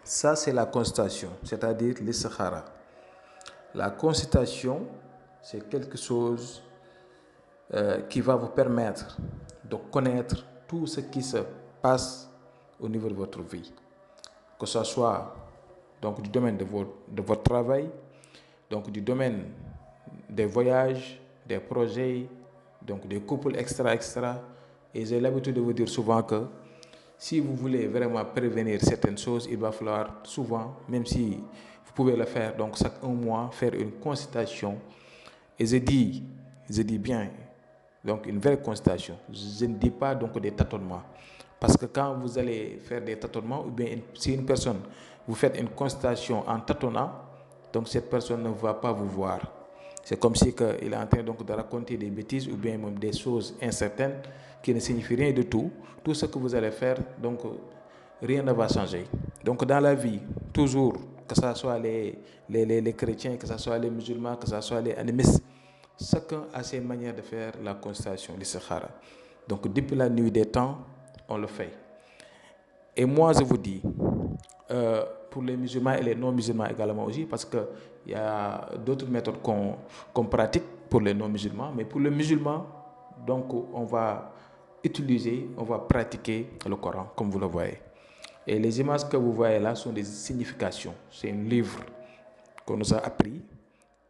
Ça, c'est la constatation, c'est-à-dire l'istikhara. La constatation, c'est quelque chose qui va vous permettre de connaître tout ce qui se passe au niveau de votre vie. Que ce soit donc, du domaine de votre travail, donc du domaine des voyages, des projets, donc des couples, etc. Et j'ai l'habitude de vous dire souvent que si vous voulez vraiment prévenir certaines choses, il va falloir souvent, même si vous pouvez le faire, donc chaque 1 mois, faire une consultation. Et je dis bien, donc une vraie consultation. Je ne dis pas donc des tâtonnements. Parce que quand vous allez faire des tâtonnements, ou bien si une personne, vous faites une consultation en tâtonnant, donc cette personne ne va pas vous voir. C'est comme si il est en train donc de raconter des bêtises ou bien même des choses incertaines qui ne signifient rien du tout. Tout ce que vous allez faire, donc rien ne va changer. Donc dans la vie, toujours, que ce soit les chrétiens, que ce soit les musulmans, que ce soit les animistes, chacun a ses manières de faire la constatation, l'istikhara. Donc depuis la nuit des temps, on le fait. Et moi, je vous dis, pour les musulmans et les non-musulmans également aussi, parce qu'il y a d'autres méthodes qu'on pratique pour les non-musulmans, mais pour les musulmans, donc on va pratiquer le Coran, comme vous le voyez. Et les images que vous voyez là sont des significations. C'est un livre qu'on nous a appris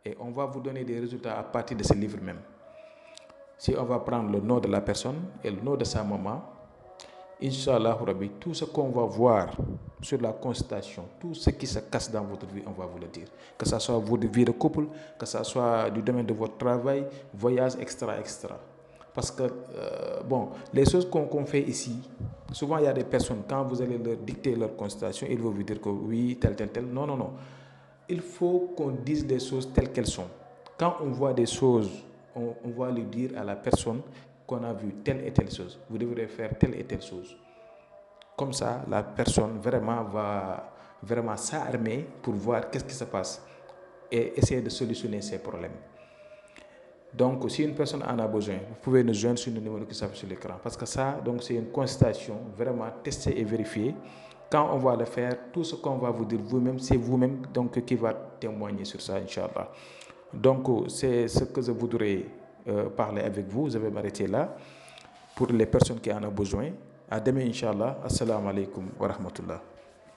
et on va vous donner des résultats à partir de ce livre même. Si on va prendre le nom de la personne et le nom de sa maman, Inch'Allah Rabbi, tout ce qu'on va voir sur la constatation, tout ce qui se casse dans votre vie, on va vous le dire. Que ce soit votre vie de couple, que ce soit du domaine de votre travail, voyage, etc. Parce que, les choses qu'on fait ici, souvent il y a des personnes, quand vous allez leur dicter leur constatation, ils vont vous dire que oui, tel. Non. Il faut qu'on dise les choses telles qu'elles sont. Quand on voit des choses, on va lui dire à la personne qu'on a vu telle et telle chose. Vous devrez faire telle et telle chose. Comme ça, la personne va vraiment s'armer pour voir qu'est-ce qui se passe et essayer de solutionner ses problèmes. Donc, si une personne en a besoin, vous pouvez nous joindre sur le numéro qui s'affiche sur l'écran. Parce que ça, donc, c'est une constatation vraiment testée et vérifiée. Quand on va le faire, tout ce qu'on va vous dire vous-même, c'est vous-même donc, qui va témoigner sur ça, Inch'Allah. Donc, c'est ce que je voudrais parler avec vous. Je vais m'arrêter là. Pour les personnes qui en ont besoin. À demain, Inch'Allah. Assalamu alaikum wa rahmatullah.